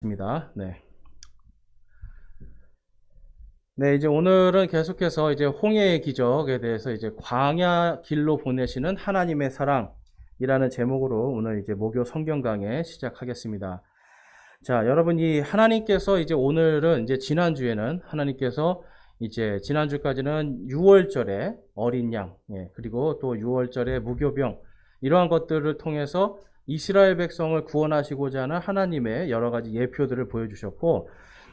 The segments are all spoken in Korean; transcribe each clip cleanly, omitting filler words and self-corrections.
입니다. 네. 네, 이제 오늘은 계속해서 이제 홍해의 기적에 대해서 이제 광야 길로 보내시는 하나님의 사랑이라는 제목으로 오늘 이제 목요 성경 강해 시작하겠습니다. 자, 여러분 이 하나님께서 이제 오늘은 이제 지난주에는 하나님께서 이제 지난주까지는 유월절에 어린 양, 그리고 또 유월절에 무교병 이러한 것들을 통해서 이스라엘 백성을 구원하시고자 하는 하나님의 여러 가지 예표들을 보여주셨고,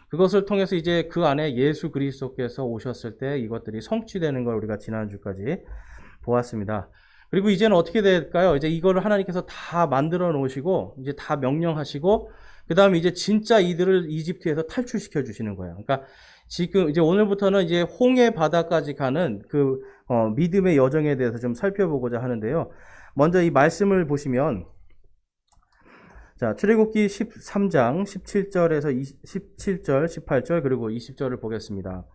그것을 통해서 이제 그 안에 예수 그리스도께서 오셨을 때 이것들이 성취되는 걸 우리가 지난주까지 보았습니다. 그리고 이제는 어떻게 될까요? 이제 이거를 하나님께서 다 만들어 놓으시고 이제 다 명령하시고 그 다음에 이제 진짜 이들을 이집트에서 탈출시켜 주시는 거예요. 그러니까 지금 이제 오늘부터는 이제 홍해 바다까지 가는 그 믿음의 여정에 대해서 좀 살펴보고자 하는데요. 먼저 이 말씀을 보시면, 자, 출애굽기 13장 17절에서 17절, 18절 그리고 20절을 보겠습니다.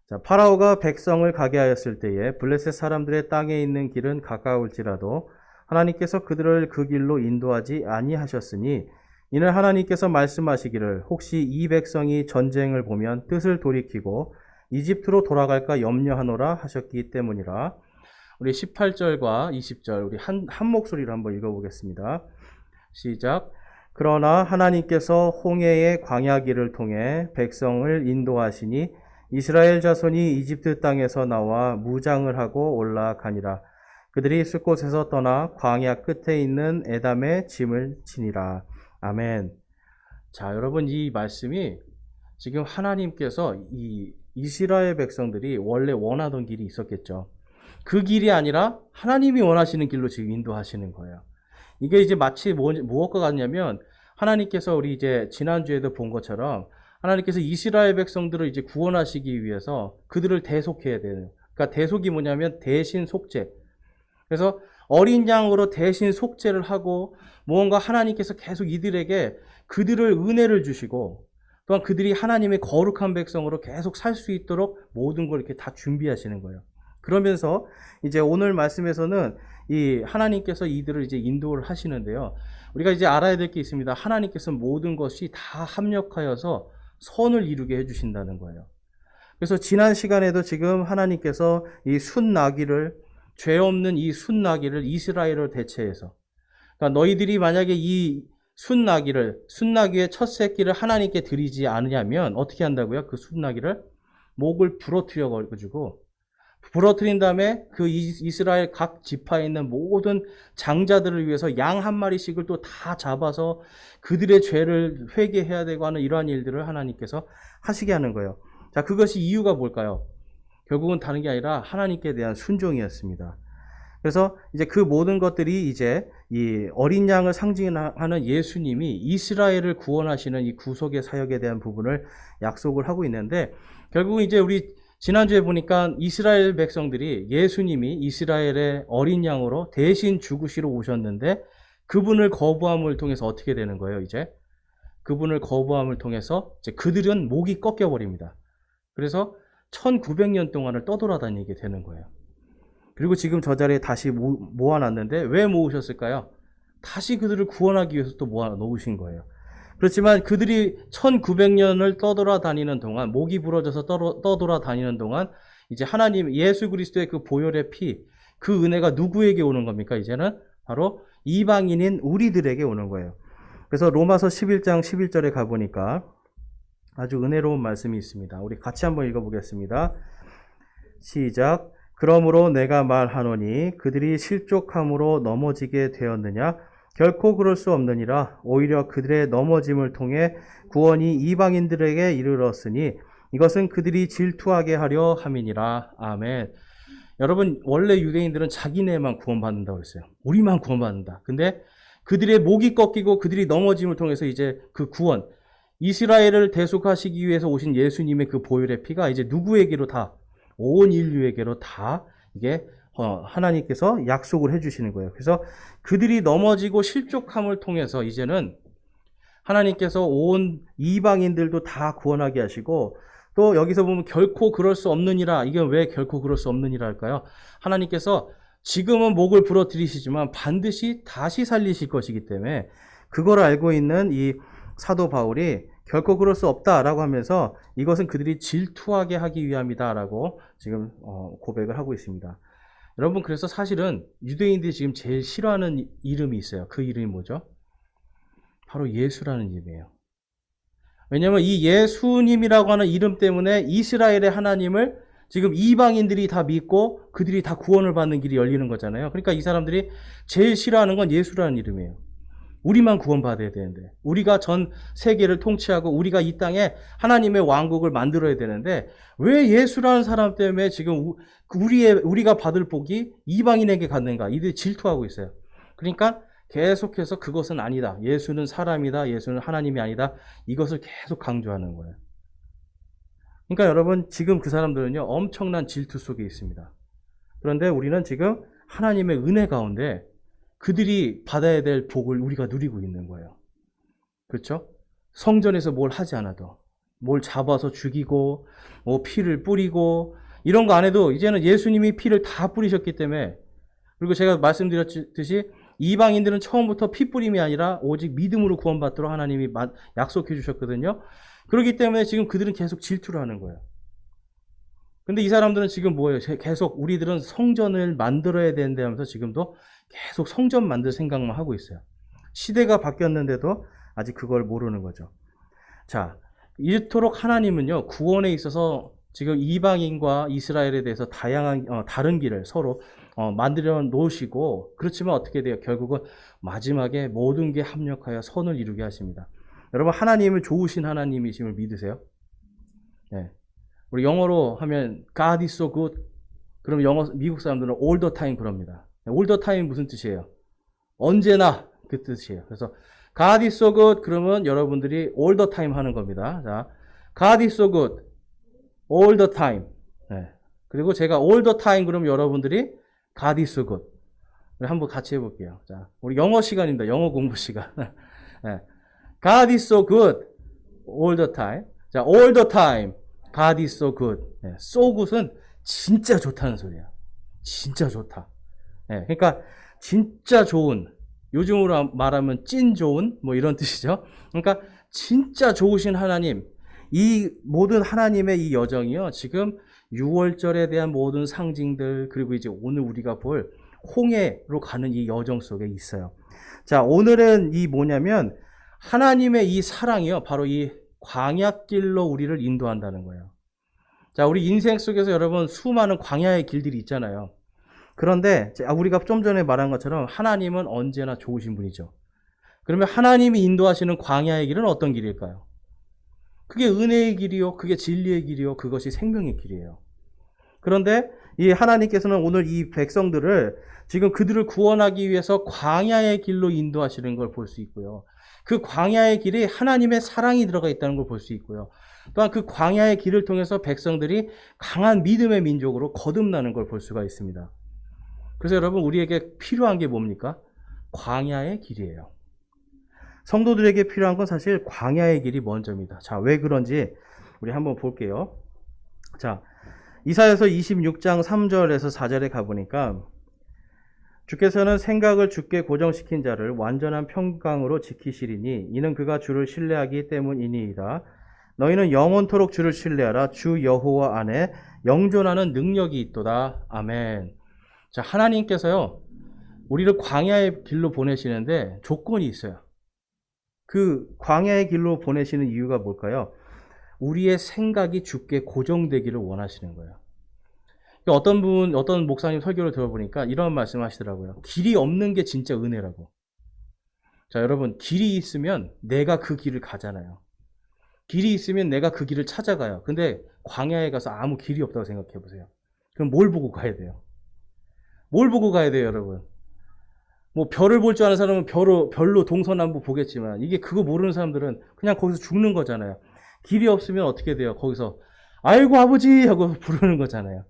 자, 파라오가 백성을 가게 하였을 때에 블레셋 사람들의 땅에 있는 길은 가까울지라도 하나님께서 그들을 그 길로 인도하지 아니하셨으니, 이는 하나님께서 말씀하시기를 혹시 이 백성이 전쟁을 보면 뜻을 돌이키고 이집트로 돌아갈까 염려하노라 하셨기 때문이라. 우리 18절과 20절 우리 한 목소리로 한번 읽어보겠습니다. 시작. 그러나 하나님께서 홍해의 광야길을 통해 백성을 인도하시니 이스라엘 자손이 이집트 땅에서 나와 무장을 하고 올라가니라. 그들이 숫곳에서 떠나 광야 끝에 있는 에담에 짐을 치니라. 아멘. 자, 여러분 이 말씀이 지금 하나님께서 이 이스라엘 백성들이 원래 원하던 길이 있었겠죠. 그 길이 아니라 하나님이 원하시는 길로 지금 인도하시는 거예요. 이게 이제 마치 무엇과 같냐면, 하나님께서 우리 이제 지난주에도 본 것처럼 하나님께서 이스라엘 백성들을 이제 구원하시기 위해서 그들을 대속해야 되는, 그러니까 대속이 뭐냐면 대신 속죄. 그래서 어린 양으로 대신 속죄를 하고 무언가 하나님께서 계속 이들에게 그들을 은혜를 주시고 또한 그들이 하나님의 거룩한 백성으로 계속 살 수 있도록 모든 걸 이렇게 다 준비하시는 거예요. 그러면서 이제 오늘 말씀에서는 이 하나님께서 이들을 이제 인도를 하시는데요. 우리가 이제 알아야 될 게 있습니다. 하나님께서 모든 것이 다 합력하여서 선을 이루게 해주신다는 거예요. 그래서 지난 시간에도 지금 하나님께서 이 순나귀를, 죄 없는 이 순나귀를 이스라엘을 대체해서, 그러니까 너희들이 만약에 이 순나귀의 첫 새끼를 하나님께 드리지 않으냐면 어떻게 한다고요? 그 순나귀를 목을 부러뜨려 가지고 부러뜨린 다음에 그 이스라엘 각 지파에 있는 모든 장자들을 위해서 양 한 마리씩을 또 다 잡아서 그들의 죄를 회개해야 되고 하는 이러한 일들을 하나님께서 하시게 하는 거예요. 자, 그것이 이유가 뭘까요? 결국은 다른 게 아니라 하나님께 대한 순종이었습니다. 그래서 이제 그 모든 것들이 이제 이 어린 양을 상징하는 예수님이 이스라엘을 구원하시는 이 구속의 사역에 대한 부분을 약속을 하고 있는데, 결국은 이제 우리 지난주에 보니까 이스라엘 백성들이 예수님이 이스라엘의 어린 양으로 대신 죽으시러 오셨는데 그분을 거부함을 통해서 어떻게 되는 거예요? 이제 그분을 거부함을 통해서 이제 그들은 목이 꺾여버립니다. 그래서 1900년 동안을 떠돌아다니게 되는 거예요. 그리고 지금 저 자리에 다시 모아놨는데 왜 모으셨을까요? 다시 그들을 구원하기 위해서 또 모아놓으신 거예요. 그렇지만 그들이 1900년을 떠돌아다니는 동안, 목이 부러져서 떠돌아다니는 동안 이제 하나님 예수 그리스도의 그 보혈의 피, 그 은혜가 누구에게 오는 겁니까? 이제는 바로 이방인인 우리들에게 오는 거예요. 그래서 로마서 11장 11절에 가보니까 아주 은혜로운 말씀이 있습니다. 우리 같이 한번 읽어보겠습니다. 시작. 그러므로 내가 말하노니 그들이 실족함으로 넘어지게 되었느냐? 결코 그럴 수 없느니라. 오히려 그들의 넘어짐을 통해 구원이 이방인들에게 이르렀으니 이것은 그들이 질투하게 하려 함이니라. 아멘. 여러분, 원래 유대인들은 자기네만 구원받는다고 했어요. 우리만 구원받는다. 근데 그들의 목이 꺾이고 그들이 넘어짐을 통해서 이제 그 구원, 이스라엘을 대속하시기 위해서 오신 예수님의 그 보혈의 피가 이제 누구에게로 다, 온 인류에게로 다 이게 하나님께서 약속을 해주시는 거예요. 그래서 그들이 넘어지고 실족함을 통해서 이제는 하나님께서 온 이방인들도 다 구원하게 하시고, 또 여기서 보면 결코 그럴 수 없느니라. 이게 왜 결코 그럴 수 없느니라 할까요? 하나님께서 지금은 목을 부러뜨리시지만 반드시 다시 살리실 것이기 때문에 그걸 알고 있는 이 사도 바울이 결코 그럴 수 없다라고 하면서 이것은 그들이 질투하게 하기 위함이다라고 지금 고백을 하고 있습니다. 여러분, 그래서 사실은 유대인들이 지금 제일 싫어하는 이름이 있어요. 그 이름이 뭐죠? 바로 예수라는 이름이에요. 왜냐하면 이 예수님이라고 하는 이름 때문에 이스라엘의 하나님을 지금 이방인들이 다 믿고 그들이 다 구원을 받는 길이 열리는 거잖아요. 그러니까 이 사람들이 제일 싫어하는 건 예수라는 이름이에요. 우리만 구원받아야 되는데, 우리가 전 세계를 통치하고 우리가 이 땅에 하나님의 왕국을 만들어야 되는데, 왜 예수라는 사람 때문에 지금 우리가 받을 복이 이방인에게 갔는가? 이들이 질투하고 있어요. 그러니까 계속해서 그것은 아니다. 예수는 사람이다. 예수는 하나님이 아니다. 이것을 계속 강조하는 거예요. 그러니까 여러분, 지금 그 사람들은요, 엄청난 질투 속에 있습니다. 그런데 우리는 지금 하나님의 은혜 가운데 그들이 받아야 될 복을 우리가 누리고 있는 거예요. 그렇죠? 성전에서 뭘 하지 않아도, 뭘 잡아서 죽이고, 뭐 피를 뿌리고, 이런 거 안 해도 이제는 예수님이 피를 다 뿌리셨기 때문에, 그리고 제가 말씀드렸듯이 이방인들은 처음부터 피 뿌림이 아니라 오직 믿음으로 구원받도록 하나님이 약속해 주셨거든요. 그렇기 때문에 지금 그들은 계속 질투를 하는 거예요. 근데 이 사람들은 지금 뭐예요? 계속 우리들은 성전을 만들어야 되는데 하면서 지금도 계속 성전 만들 생각만 하고 있어요. 시대가 바뀌었는데도 아직 그걸 모르는 거죠. 자, 이토록 하나님은요, 구원에 있어서 지금 이방인과 이스라엘에 대해서 다양한, 다른 길을 서로 만들어 놓으시고, 그렇지만 어떻게 돼요? 결국은 마지막에 모든 게 합력하여 선을 이루게 하십니다. 여러분, 하나님은 좋으신 하나님이심을 믿으세요? 네. 우리 영어로 하면 God is so good. 그럼 미국 사람들은 all the time 그럽니다. all the time 무슨 뜻이에요? 언제나 그 뜻이에요. 그래서 God is so good 그러면 여러분들이 all the time 하는 겁니다. 자, God is so good all the time. 네. 그리고 제가 all the time 그러면 여러분들이 God is so good. 한번 같이 해볼게요. 자, 우리 영어 시간입니다. 영어 공부 시간. 네. God is so good all the time. 자, all the time. God is so good. 네, so good은 진짜 좋다는 소리야. 진짜 좋다. 네, 그러니까 진짜 좋은, 요즘으로 말하면 찐 좋은 뭐 이런 뜻이죠. 그러니까 진짜 좋으신 하나님, 이 모든 하나님의 이 여정이요, 지금 6월절에 대한 모든 상징들, 그리고 이제 오늘 우리가 볼 홍해로 가는 이 여정 속에 있어요. 자, 오늘은 이 뭐냐면 하나님의 이 사랑이요, 바로 이 광야길로 우리를 인도한다는 거예요. 자, 우리 인생 속에서 여러분 수많은 광야의 길들이 있잖아요. 그런데 우리가 좀 전에 말한 것처럼 하나님은 언제나 좋으신 분이죠. 그러면 하나님이 인도하시는 광야의 길은 어떤 길일까요? 그게 은혜의 길이요, 그게 진리의 길이요, 그것이 생명의 길이에요. 그런데 이 하나님께서는 오늘 이 백성들을 지금 그들을 구원하기 위해서 광야의 길로 인도하시는 걸 볼 수 있고요. 그 광야의 길에 하나님의 사랑이 들어가 있다는 걸 볼 수 있고요. 또한 그 광야의 길을 통해서 백성들이 강한 믿음의 민족으로 거듭나는 걸 볼 수가 있습니다. 그래서 여러분, 우리에게 필요한 게 뭡니까? 광야의 길이에요. 성도들에게 필요한 건 사실 광야의 길이 먼저입니다. 자, 왜 그런지 우리 한번 볼게요. 자, 이사야서 26장 3절에서 4절에 가보니까 주께서는 생각을 주께 고정시킨 자를 완전한 평강으로 지키시리니 이는 그가 주를 신뢰하기 때문이니이다. 너희는 영원토록 주를 신뢰하라. 주 여호와 안에 영존하는 능력이 있도다. 아멘. 자, 하나님께서요, 우리를 광야의 길로 보내시는데 조건이 있어요. 그 광야의 길로 보내시는 이유가 뭘까요? 우리의 생각이 주께 고정되기를 원하시는 거예요. 어떤 목사님 설교를 들어보니까 이런 말씀 하시더라고요. 길이 없는 게 진짜 은혜라고. 자, 여러분, 길이 있으면 내가 그 길을 가잖아요. 길이 있으면 내가 그 길을 찾아가요. 근데 광야에 가서 아무 길이 없다고 생각해 보세요. 그럼 뭘 보고 가야 돼요? 뭘 보고 가야 돼요, 여러분? 뭐 별을 볼 줄 아는 사람은 별로 동서남북 보겠지만 이게 그거 모르는 사람들은 그냥 거기서 죽는 거잖아요. 길이 없으면 어떻게 돼요? 거기서 아이고 아버지 하고 부르는 거잖아요.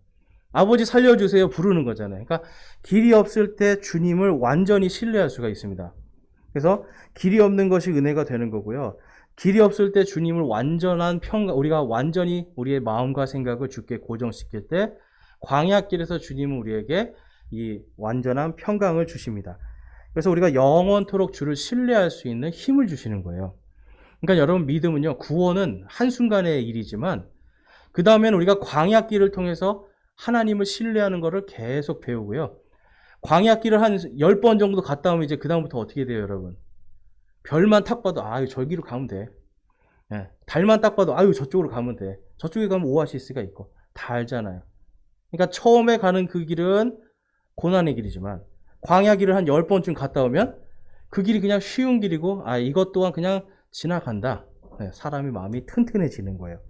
아버지 살려주세요 부르는 거잖아요. 그러니까 길이 없을 때 주님을 완전히 신뢰할 수가 있습니다. 그래서 길이 없는 것이 은혜가 되는 거고요. 길이 없을 때 주님을 완전한 우리가 완전히 우리의 마음과 생각을 주께 고정시킬 때 광야길에서 주님은 우리에게 이 완전한 평강을 주십니다. 그래서 우리가 영원토록 주를 신뢰할 수 있는 힘을 주시는 거예요. 그러니까 여러분 믿음은요, 구원은 한순간의 일이지만 그 다음에는 우리가 광야길을 통해서 하나님을 신뢰하는 것을 계속 배우고요. 광야길을 한 10번 정도 갔다 오면 이제 그 다음부터 어떻게 돼요, 여러분? 별만 딱 봐도 아유 저기로 가면 돼. 예, 달만 딱 봐도 아유 저쪽으로 가면 돼. 저쪽에 가면 오아시스가 있고 다 알잖아요. 그러니까 처음에 가는 그 길은 고난의 길이지만 광야 길을 한 10번쯤 갔다 오면 그 길이 그냥 쉬운 길이고 이것 또한 그냥 지나간다. 네, 사람이 마음이 튼튼해지는 거예요.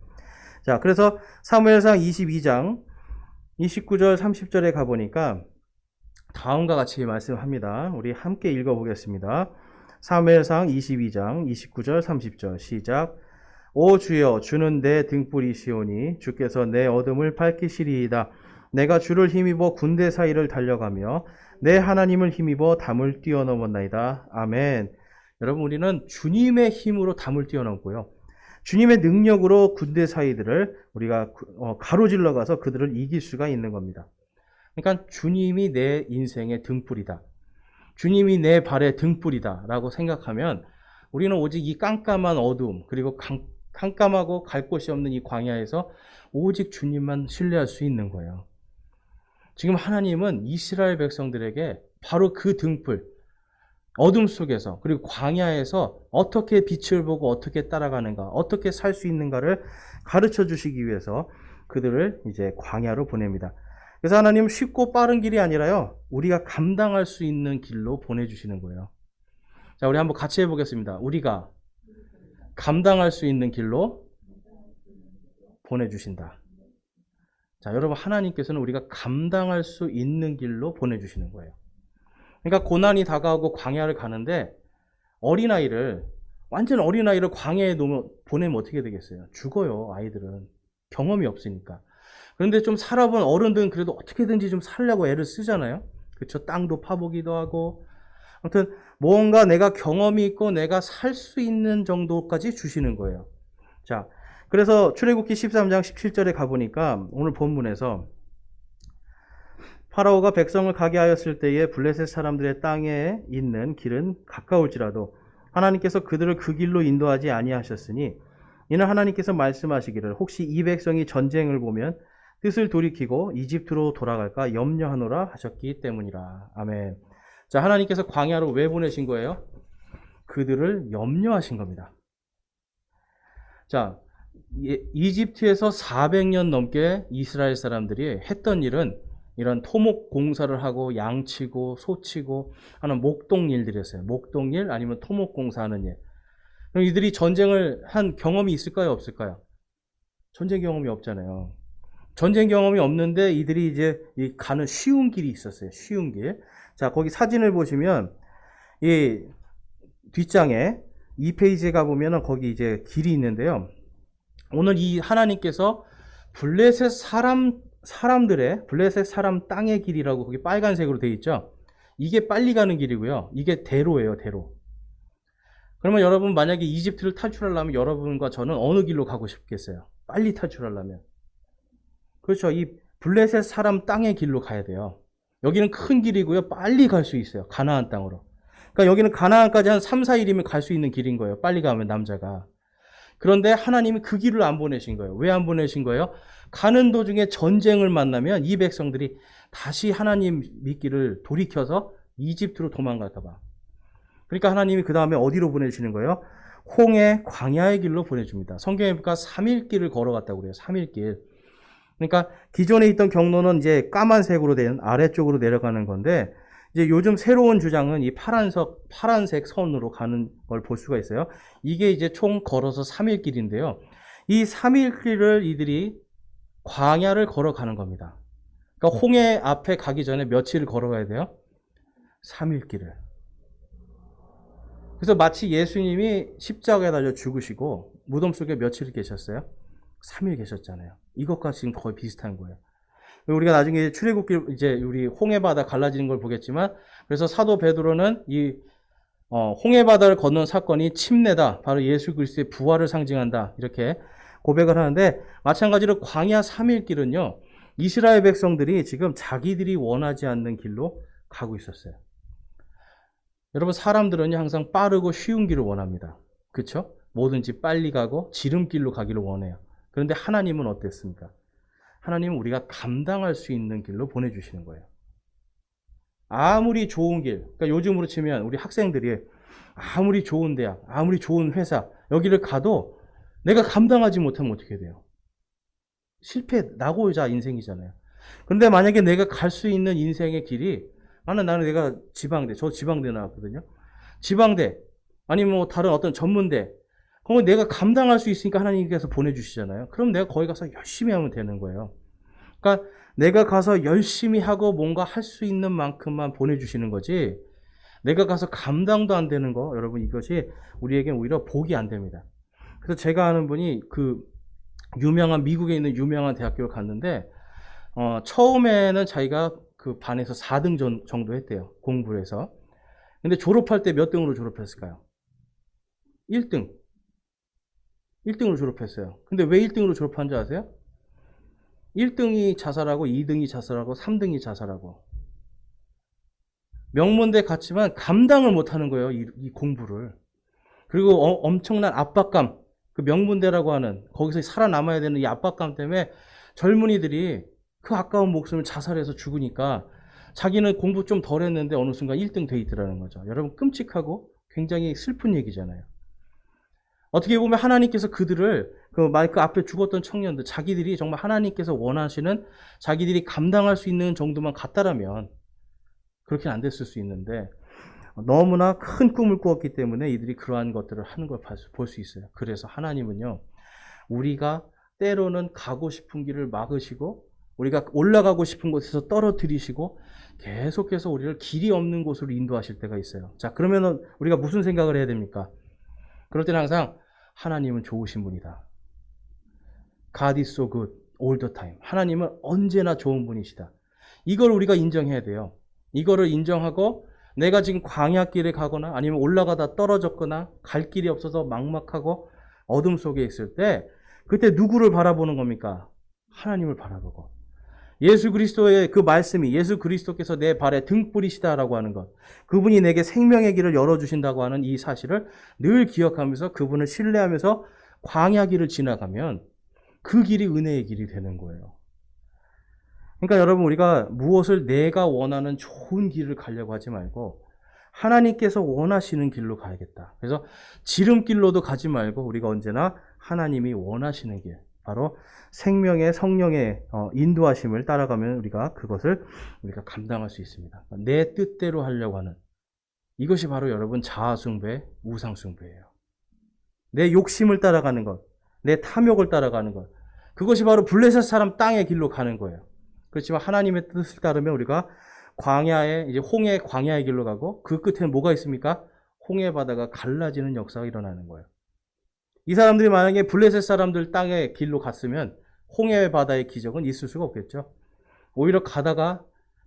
자, 그래서 사무엘상 22장 29절 30절에 가보니까 다음과 같이 말씀합니다. 우리 함께 읽어보겠습니다. 사무엘상 22장 29절 30절 시작. 오 주여, 주는 내 등불이시오니 주께서 내 어둠을 밝히시리이다. 내가 주를 힘입어 군대 사이를 달려가며 내 하나님을 힘입어 담을 뛰어넘었나이다. 아멘. 여러분, 우리는 주님의 힘으로 담을 뛰어넘고요, 주님의 능력으로 군대 사이들을 우리가 가로질러 가서 그들을 이길 수가 있는 겁니다. 그러니까 주님이 내 인생의 등불이다, 주님이 내 발의 등불이다 라고 생각하면 우리는 오직 이 깜깜한 어둠, 그리고 깜깜하고 갈 곳이 없는 이 광야에서 오직 주님만 신뢰할 수 있는 거예요. 지금 하나님은 이스라엘 백성들에게 바로 그 등불, 어둠 속에서 그리고 광야에서 어떻게 빛을 보고 어떻게 따라가는가, 어떻게 살 수 있는가를 가르쳐 주시기 위해서 그들을 이제 광야로 보냅니다. 그래서 하나님은 쉽고 빠른 길이 아니라요, 우리가 감당할 수 있는 길로 보내주시는 거예요. 자, 우리 한번 같이 해보겠습니다. 우리가 감당할 수 있는 길로 보내주신다. 자, 여러분, 하나님께서는 우리가 감당할 수 있는 길로 보내주시는 거예요. 그러니까 고난이 다가오고 광야를 가는데 완전 어린아이를 광야에 보내면 어떻게 되겠어요? 죽어요, 아이들은. 경험이 없으니까. 그런데 좀 살아본 어른들은 그래도 어떻게든지 좀 살려고 애를 쓰잖아요. 그렇죠? 땅도 파보기도 하고. 아무튼 뭔가 내가 경험이 있고 내가 살 수 있는 정도까지 주시는 거예요. 자, 그래서 출애굽기 13장 17절에 가보니까 오늘 본문에서 파라오가 백성을 가게 하였을 때에 블레셋 사람들의 땅에 있는 길은 가까울지라도 하나님께서 그들을 그 길로 인도하지 아니하셨으니 이는 하나님께서 말씀하시기를 혹시 이 백성이 전쟁을 보면 뜻을 돌이키고 이집트로 돌아갈까 염려하노라 하셨기 때문이라. 아멘. 자, 하나님께서 광야로 왜 보내신 거예요? 그들을 염려하신 겁니다. 자, 이집트에서 400년 넘게 이스라엘 사람들이 했던 일은 이런 토목 공사를 하고 양치고 소치고 하는 목동 일들이었어요. 목동 일 아니면 토목 공사하는 일. 그럼 이들이 전쟁을 한 경험이 있을까요, 없을까요? 전쟁 경험이 없잖아요. 전쟁 경험이 없는데 이들이 이제 가는 쉬운 길이 있었어요. 쉬운 길. 자, 거기 사진을 보시면 이 뒷장에 2페이지에 가보면 거기 이제 길이 있는데요. 오늘 이 하나님께서 블레셋 사람 땅의 길이라고 거기 빨간색으로 되어 있죠. 이게 빨리 가는 길이고요. 이게 대로예요, 대로. 그러면 여러분 만약에 이집트를 탈출하려면 여러분과 저는 어느 길로 가고 싶겠어요? 빨리 탈출하려면. 그렇죠. 이 블레셋 사람 땅의 길로 가야 돼요. 여기는 큰 길이고요. 빨리 갈 수 있어요. 가나안 땅으로. 그러니까 여기는 가나안까지 한 3, 4일이면 갈 수 있는 길인 거예요. 빨리 가면 남자가. 그런데 하나님이 그 길을 안 보내신 거예요. 왜 안 보내신 거예요? 가는 도중에 전쟁을 만나면 이 백성들이 다시 하나님 믿기를 돌이켜서 이집트로 도망갈까 봐. 그러니까 하나님이 그 다음에 어디로 보내시는 거예요? 홍해 광야의 길로 보내줍니다. 성경에 보니까 3일 길을 걸어갔다고 그래요. 3일 길. 그러니까 기존에 있던 경로는 이제 까만색으로 된 아래쪽으로 내려가는 건데 이제 요즘 새로운 주장은 이 파란색 선으로 가는 걸 볼 수가 있어요. 이게 이제 총 걸어서 3일 길인데요. 이 3일 길을 이들이 광야를 걸어가는 겁니다. 그러니까 홍해 앞에 가기 전에 며칠을 걸어가야 돼요? 3일 길을. 그래서 마치 예수님이 십자가에 달려 죽으시고 무덤 속에 며칠 계셨어요? 3일 계셨잖아요. 이것과 지금 거의 비슷한 거예요. 우리가 나중에 출애굽기 이제 우리 홍해바다 갈라지는 걸 보겠지만, 그래서 사도 베드로는 이 홍해바다를 건넌 사건이 침례다, 바로 예수 그리스도의 부활을 상징한다, 이렇게 고백을 하는데, 마찬가지로 광야 3일 길은요, 이스라엘 백성들이 지금 자기들이 원하지 않는 길로 가고 있었어요. 여러분, 사람들은 항상 빠르고 쉬운 길을 원합니다. 그렇죠? 뭐든지 빨리 가고 지름길로 가기를 원해요. 그런데 하나님은 어땠습니까? 하나님은 우리가 감당할 수 있는 길로 보내주시는 거예요. 아무리 좋은 길, 그러니까 요즘으로 치면 우리 학생들이 아무리 좋은 대학, 아무리 좋은 회사, 여기를 가도 내가 감당하지 못하면 어떻게 돼요? 실패, 나고자 인생이잖아요. 그런데 만약에 내가 갈 수 있는 인생의 길이, 나는 내가 지방대, 저 지방대 나왔거든요. 지방대, 아니면 뭐 다른 어떤 전문대, 그거 내가 감당할 수 있으니까 하나님께서 보내주시잖아요. 그럼 내가 거기 가서 열심히 하면 되는 거예요. 그러니까 내가 가서 열심히 하고 뭔가 할 수 있는 만큼만 보내주시는 거지, 내가 가서 감당도 안 되는 거, 여러분 이것이 우리에겐 오히려 복이 안 됩니다. 그래서 제가 아는 분이 미국에 있는 유명한 대학교를 갔는데, 처음에는 자기가 그 반에서 4등 정도 했대요. 공부를 해서. 근데 졸업할 때 몇 등으로 졸업했을까요? 1등. 1등으로 졸업했어요. 근데 왜 1등으로 졸업한 줄 아세요? 1등이 자살하고 2등이 자살하고 3등이 자살하고. 명문대 갔지만 감당을 못하는 거예요. 이 공부를. 그리고 엄청난 압박감, 그 명문대라고 하는 거기서 살아남아야 되는 이 압박감 때문에 젊은이들이 그 아까운 목숨을 자살해서 죽으니까 자기는 공부 좀 덜 했는데 어느 순간 1등 돼 있더라는 거죠. 여러분, 끔찍하고 굉장히 슬픈 얘기잖아요. 어떻게 보면 하나님께서 그들을 그 마이크 앞에 죽었던 청년들, 자기들이 정말 하나님께서 원하시는, 자기들이 감당할 수 있는 정도만 갔다라면 그렇게는 안 됐을 수 있는데, 너무나 큰 꿈을 꾸었기 때문에 이들이 그러한 것들을 하는 걸 볼 수 있어요. 그래서 하나님은요, 우리가 때로는 가고 싶은 길을 막으시고, 우리가 올라가고 싶은 곳에서 떨어뜨리시고, 계속해서 우리를 길이 없는 곳으로 인도하실 때가 있어요. 자, 그러면 우리가 무슨 생각을 해야 됩니까? 그럴 때는 항상 하나님은 좋으신 분이다. God is so good all the time. 하나님은 언제나 좋은 분이시다. 이걸 우리가 인정해야 돼요. 이거를 인정하고, 내가 지금 광야길에 가거나 아니면 올라가다 떨어졌거나 갈 길이 없어서 막막하고 어둠 속에 있을 때, 그때 누구를 바라보는 겁니까? 하나님을 바라보고, 예수 그리스도의 그 말씀이, 예수 그리스도께서 내 발에 등불이시다라고 하는 것, 그분이 내게 생명의 길을 열어주신다고 하는 이 사실을 늘 기억하면서 그분을 신뢰하면서 광야길을 지나가면 그 길이 은혜의 길이 되는 거예요. 그러니까 여러분, 우리가 무엇을 내가 원하는 좋은 길을 가려고 하지 말고 하나님께서 원하시는 길로 가야겠다. 그래서 지름길로도 가지 말고 우리가 언제나 하나님이 원하시는 길, 바로 생명의 성령의 인도하심을 따라가면 그것을 우리가 감당할 수 있습니다. 내 뜻대로 하려고 하는, 이것이 바로 여러분 자아숭배, 우상숭배예요. 내 욕심을 따라가는 것, 내 탐욕을 따라가는 것, 그것이 바로 블레셋 사람 땅의 길로 가는 거예요. 그렇지만 하나님의 뜻을 따르면 우리가 이제 홍해 광야의 길로 가고, 그 끝에는 뭐가 있습니까? 홍해 바다가 갈라지는 역사가 일어나는 거예요. 이 사람들이 만약에 블레셋 사람들 땅의 길로 갔으면 홍해 바다의 기적은 있을 수가 없겠죠. 오히려 가다가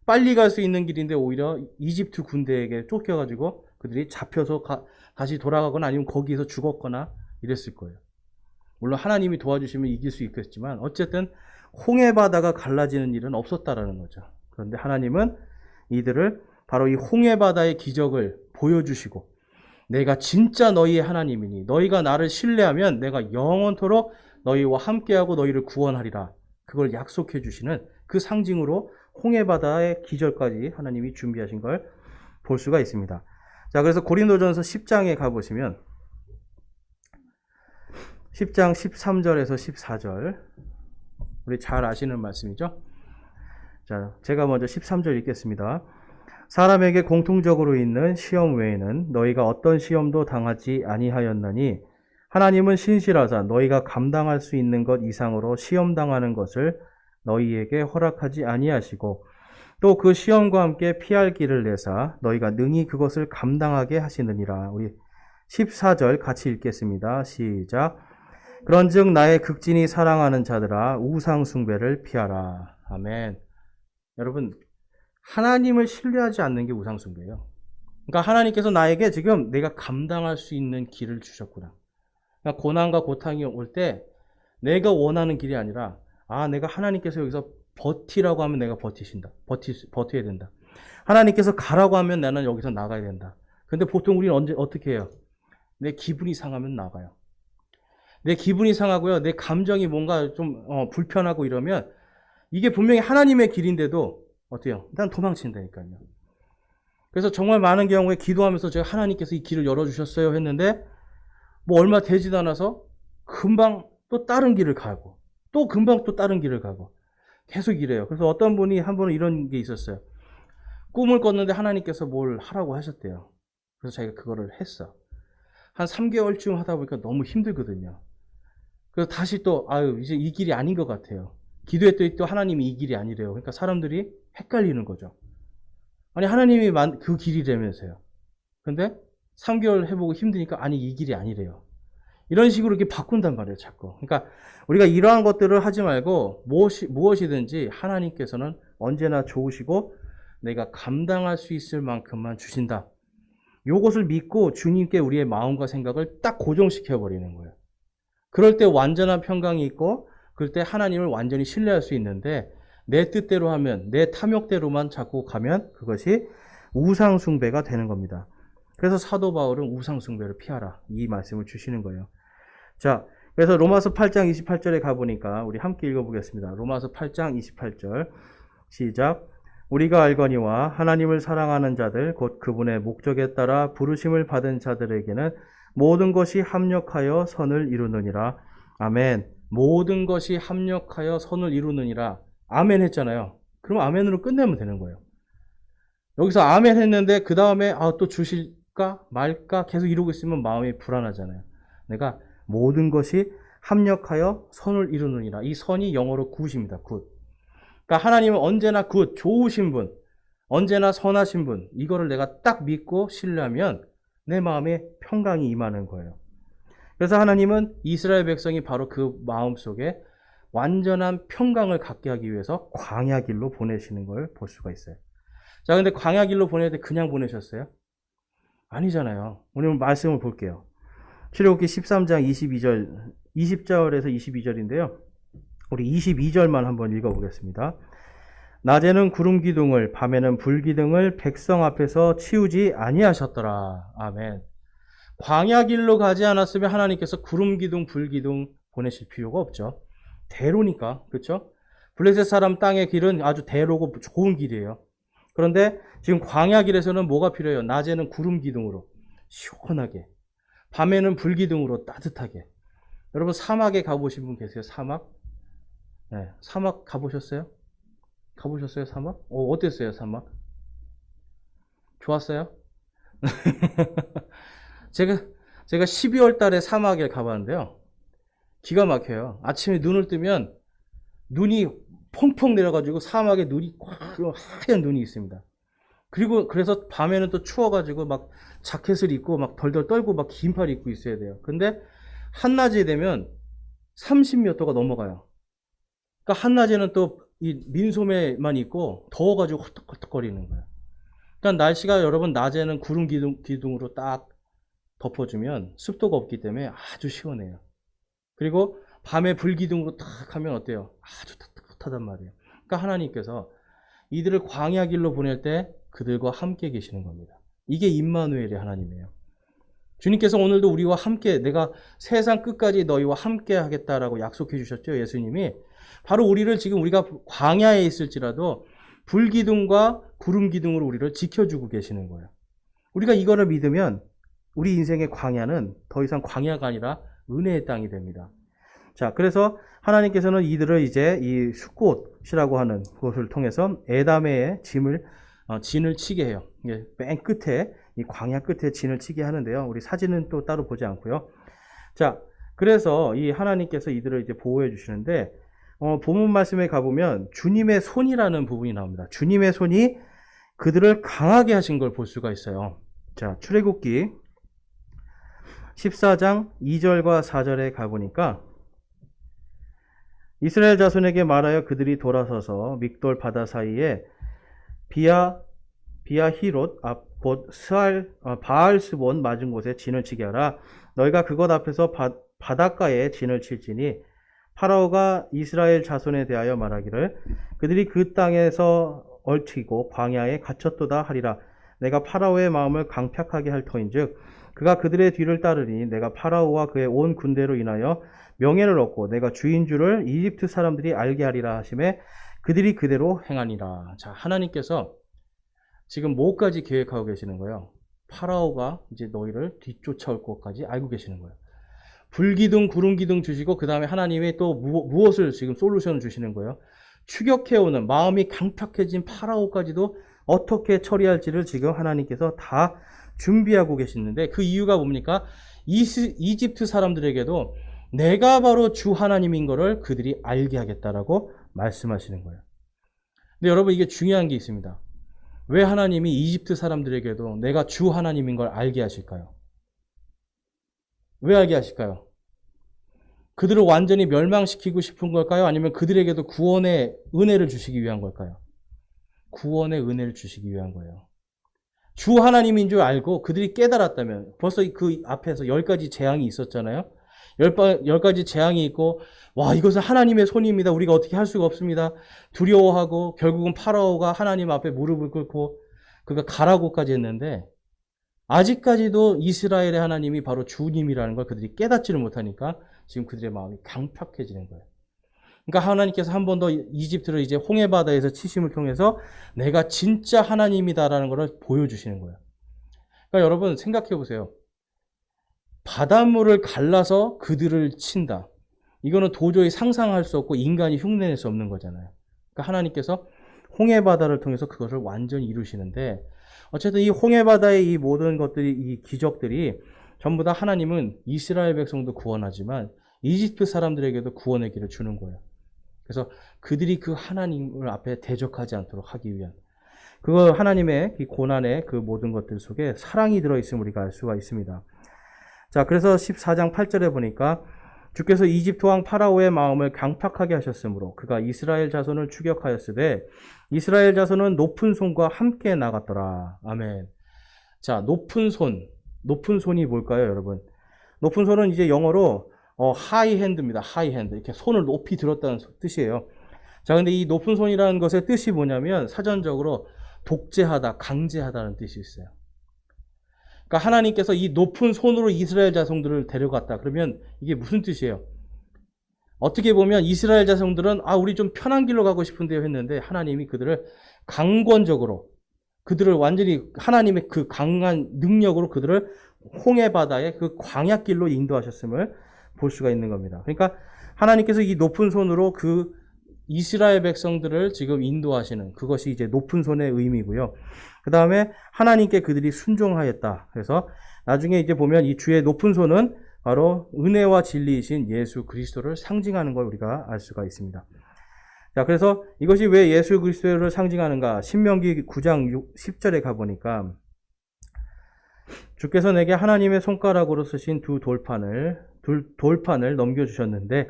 빨리 갈 수 있는 길인데 오히려 이집트 군대에게 쫓겨가지고 그들이 잡혀서 다시 돌아가거나 아니면 거기에서 죽었거나 이랬을 거예요. 물론 하나님이 도와주시면 이길 수 있겠지만 어쨌든 홍해 바다가 갈라지는 일은 없었다라는 거죠. 그런데 하나님은 이들을 바로 이 홍해 바다의 기적을 보여주시고, 내가 진짜 너희의 하나님이니 너희가 나를 신뢰하면 내가 영원토록 너희와 함께하고 너희를 구원하리라, 그걸 약속해 주시는 그 상징으로 홍해 바다의 기적까지 하나님이 준비하신 걸 볼 수가 있습니다. 자, 그래서 고린도전서 10장에 가보시면 10장 13절에서 14절, 우리 잘 아시는 말씀이죠. 자, 제가 먼저 13절 읽겠습니다. 사람에게 공통적으로 있는 시험 외에는 너희가 어떤 시험도 당하지 아니하였나니 하나님은 신실하사 너희가 감당할 수 있는 것 이상으로 시험 당하는 것을 너희에게 허락하지 아니하시고 또 그 시험과 함께 피할 길을 내사 너희가 능히 그것을 감당하게 하시느니라. 우리 14절 같이 읽겠습니다. 시작. 그런즉 나의 극진히 사랑하는 자들아 우상 숭배를 피하라. 아멘. 여러분, 하나님을 신뢰하지 않는 게 우상 숭배예요. 그러니까 하나님께서 나에게 지금 내가 감당할 수 있는 길을 주셨구나. 그러니까 고난과 고통이 올 때 내가 원하는 길이 아니라, 내가 하나님께서 여기서 버티라고 하면 내가 버텨야 된다. 하나님께서 가라고 하면 나는 여기서 나가야 된다. 근데 보통 우리는 어떻게 해요? 내 기분이 상하면 나가요. 내 기분이 상하고요. 내 감정이 뭔가 좀 불편하고 이러면 이게 분명히 하나님의 길인데도 어때요? 난 도망친다니까요. 그래서 정말 많은 경우에 기도하면서 제가 하나님께서 이 길을 열어주셨어요 했는데 뭐 얼마 되지도 않아서 금방 또 다른 길을 가고 또 금방 또 다른 길을 가고 계속 이래요. 그래서 어떤 분이 한 번은 이런 게 있었어요. 꿈을 꿨는데 하나님께서 뭘 하라고 하셨대요. 그래서 자기가 그거를 했어. 한 3개월쯤 하다 보니까 너무 힘들거든요. 그래서 다시 또 이제 이 길이 아닌 것 같아요. 기도했더니 또 하나님이 이 길이 아니래요. 그러니까 사람들이 헷갈리는 거죠. 아니 하나님이 그 길이라면서요. 근데 3개월 해보고 힘드니까 아니 이 길이 아니래요. 이런 식으로 이렇게 바꾼단 말이에요, 자꾸. 그러니까 우리가 이러한 것들을 하지 말고 무엇이든지 하나님께서는 언제나 좋으시고 내가 감당할 수 있을 만큼만 주신다. 요것을 믿고 주님께 우리의 마음과 생각을 딱 고정시켜 버리는 거예요. 그럴 때 완전한 평강이 있고 그럴 때 하나님을 완전히 신뢰할 수 있는데 내 뜻대로 하면 내 탐욕대로만 자꾸 가면 그것이 우상숭배가 되는 겁니다. 그래서 사도 바울은 우상숭배를 피하라 이 말씀을 주시는 거예요. 자, 그래서 로마서 8장 28절에 가보니까 우리 함께 읽어보겠습니다. 로마서 8장 28절 시작. 우리가 알거니와 하나님을 사랑하는 자들 곧 그분의 목적에 따라 부르심을 받은 자들에게는 모든 것이 합력하여 선을 이루느니라. 아멘. 모든 것이 합력하여 선을 이루느니라. 아멘 했잖아요. 그럼 아멘으로 끝내면 되는 거예요. 여기서 아멘 했는데 그 다음에 또 주실까 말까 계속 이러고 있으면 마음이 불안하잖아요. 내가 모든 것이 합력하여 선을 이루느니라. 이 선이 영어로 굿입니다. 굿. 그러니까 하나님은 언제나 굿, 좋으신 분, 언제나 선하신 분, 이거를 내가 딱 믿고 신뢰하면 내 마음에 평강이 임하는 거예요. 그래서 하나님은 이스라엘 백성이 바로 그 마음 속에 완전한 평강을 갖게 하기 위해서 광야 길로 보내시는 걸 볼 수가 있어요. 자, 근데 광야 길로 보낼 때 그냥 보내셨어요? 아니잖아요. 오늘 말씀을 볼게요. 출애굽기 13장 20절에서 22절인데요. 우리 22절만 한번 읽어보겠습니다. 낮에는 구름 기둥을 밤에는 불 기둥을 백성 앞에서 치우지 아니하셨더라. 아멘. 광야 길로 가지 않았으면 하나님께서 구름 기둥, 불 기둥 보내실 필요가 없죠. 대로니까, 그렇죠? 블레셋 사람 땅의 길은 아주 대로고 좋은 길이에요. 그런데 지금 광야 길에서는 뭐가 필요해요? 낮에는 구름 기둥으로 시원하게, 밤에는 불 기둥으로 따뜻하게. 여러분 사막에 가보신 분 계세요? 사막? 네, 사막 가보셨어요? 가보셨어요, 사막? 어땠어요, 사막? 좋았어요? 제가 12월 달에 사막에 가봤는데요. 기가 막혀요. 아침에 눈을 뜨면 눈이 펑펑 내려가지고 사막에 눈이 하얀 눈이 있습니다. 그리고 그래서 밤에는 또 추워가지고 막 자켓을 입고 막 덜덜 떨고 막 긴팔 입고 있어야 돼요. 근데 한낮이 되면 30몇 도가 넘어가요. 그러니까 한낮에는 또 이 민소매만 입고 더워가지고 헐떡헐떡거리는 거예요. 그러니까 날씨가 여러분 낮에는 구름 기둥으로 딱 덮어주면 습도가 없기 때문에 아주 시원해요. 그리고 밤에 불 기둥으로 딱 하면 어때요? 아주 따뜻하단 말이에요. 그러니까 하나님께서 이들을 광야 길로 보낼 때 그들과 함께 계시는 겁니다. 이게 임마누엘의 하나님이에요. 주님께서 오늘도 우리와 함께 내가 세상 끝까지 너희와 함께 하겠다라고 약속해 주셨죠. 예수님이. 바로 우리를 지금 우리가 광야에 있을지라도 불기둥과 구름기둥으로 우리를 지켜주고 계시는 거예요. 우리가 이거를 믿으면 우리 인생의 광야는 더 이상 광야가 아니라 은혜의 땅이 됩니다. 자, 그래서 하나님께서는 이들을 이제 이 숫꽃이라고 하는 그것을 통해서 에담의 진을 치게 해요. 맨 끝에 이 광야 끝에 진을 치게 하는데요. 우리 사진은 또 따로 보지 않고요. 자, 그래서 이 하나님께서 이들을 이제 보호해 주시는데 본문 말씀에 가보면 주님의 손이라는 부분이 나옵니다. 주님의 손이 그들을 강하게 하신 걸 볼 수가 있어요. 자, 출애굽기 14장 2절과 4절에 가보니까 이스라엘 자손에게 말하여 그들이 돌아서서 믹돌 바다 사이에 비아히롯 곧 바알스본 맞은 곳에 진을 치게 하라. 너희가 그것 앞에서 바닷가에 진을 칠지니 파라오가 이스라엘 자손에 대하여 말하기를 그들이 그 땅에서 얽히고 광야에 갇혔도다 하리라. 내가 파라오의 마음을 강팍하게 할 터인즉 그가 그들의 뒤를 따르니 내가 파라오와 그의 온 군대로 인하여 명예를 얻고 내가 주인 줄을 이집트 사람들이 알게 하리라 하심에 그들이 그대로 행하니라. 자, 하나님께서 지금 뭐까지 계획하고 계시는 거예요? 파라오가 이제 너희를 뒤쫓아올 것까지 알고 계시는 거예요. 불기둥, 구름기둥 주시고 그 다음에 하나님이 또 무엇을 지금 솔루션을 주시는 거예요? 추격해오는 마음이 강팍해진 파라오까지도 어떻게 처리할지를 지금 하나님께서 다 준비하고 계시는데 그 이유가 뭡니까? 이집트 사람들에게도 내가 바로 주 하나님인 것을 그들이 알게 하겠다라고 말씀하시는 거예요. 근데 여러분 이게 중요한 게 있습니다. 왜 하나님이 이집트 사람들에게도 내가 주 하나님인 걸 알게 하실까요? 왜 알게 하실까요? 그들을 완전히 멸망시키고 싶은 걸까요? 아니면 그들에게도 구원의 은혜를 주시기 위한 걸까요? 구원의 은혜를 주시기 위한 거예요. 주 하나님인 줄 알고 그들이 깨달았다면 벌써 그 앞에서 10가지 재앙이 있었잖아요. 10가지 재앙이 있고 와 이것은 하나님의 손입니다. 우리가 어떻게 할 수가 없습니다. 두려워하고 결국은 파라오가 하나님 앞에 무릎을 꿇고 그가 가라고까지 했는데 아직까지도 이스라엘의 하나님이 바로 주님이라는 걸 그들이 깨닫지를 못하니까 지금 그들의 마음이 강팍해지는 거예요. 그러니까 하나님께서 한 번 더 이집트를 이제 홍해바다에서 치심을 통해서 내가 진짜 하나님이다라는 걸 보여주시는 거예요. 그러니까 여러분 생각해 보세요. 바닷물을 갈라서 그들을 친다. 이거는 도저히 상상할 수 없고 인간이 흉내낼 수 없는 거잖아요. 그러니까 하나님께서 홍해바다를 통해서 그것을 완전히 이루시는데 어쨌든 이 홍해바다의 이 모든 것들이 이 기적들이 전부 다 하나님은 이스라엘 백성도 구원하지만 이집트 사람들에게도 구원의 길을 주는 거예요. 그래서 그들이 그 하나님을 앞에 대적하지 않도록 하기 위한 그거 하나님의 이 고난의 그 모든 것들 속에 사랑이 들어있음을 우리가 알 수가 있습니다. 자, 그래서 14장 8절에 보니까 주께서 이집트 왕 파라오의 마음을 강팍하게 하셨으므로 그가 이스라엘 자손을 추격하였으되 이스라엘 자손은 높은 손과 함께 나갔더라. 아멘. 자, 높은 손이 뭘까요, 여러분? 높은 손은 이제 영어로 high hand입니다. high hand. 이렇게 손을 높이 들었다는 뜻이에요. 자, 근데 이 높은 손이라는 것의 뜻이 뭐냐면 사전적으로 독재하다, 강제하다는 뜻이 있어요. 그러니까 하나님께서 이 높은 손으로 이스라엘 자손들을 데려갔다. 그러면 이게 무슨 뜻이에요? 어떻게 보면 이스라엘 자손들은 우리 좀 편한 길로 가고 싶은데요 했는데 하나님이 그들을 강권적으로 그들을 완전히 하나님의 그 강한 능력으로 그들을 홍해바다의 그 광야길로 인도하셨음을 볼 수가 있는 겁니다. 그러니까 하나님께서 이 높은 손으로 그 이스라엘 백성들을 지금 인도하시는 그것이 이제 높은 손의 의미고요. 그 다음에 하나님께 그들이 순종하였다. 그래서 나중에 이제 보면 이 주의 높은 손은 바로 은혜와 진리이신 예수 그리스도를 상징하는 걸 우리가 알 수가 있습니다. 자, 그래서 이것이 왜 예수 그리스도를 상징하는가? 신명기 9장 10절에 가보니까 주께서 내게 하나님의 손가락으로 쓰신 두 돌판을 넘겨주셨는데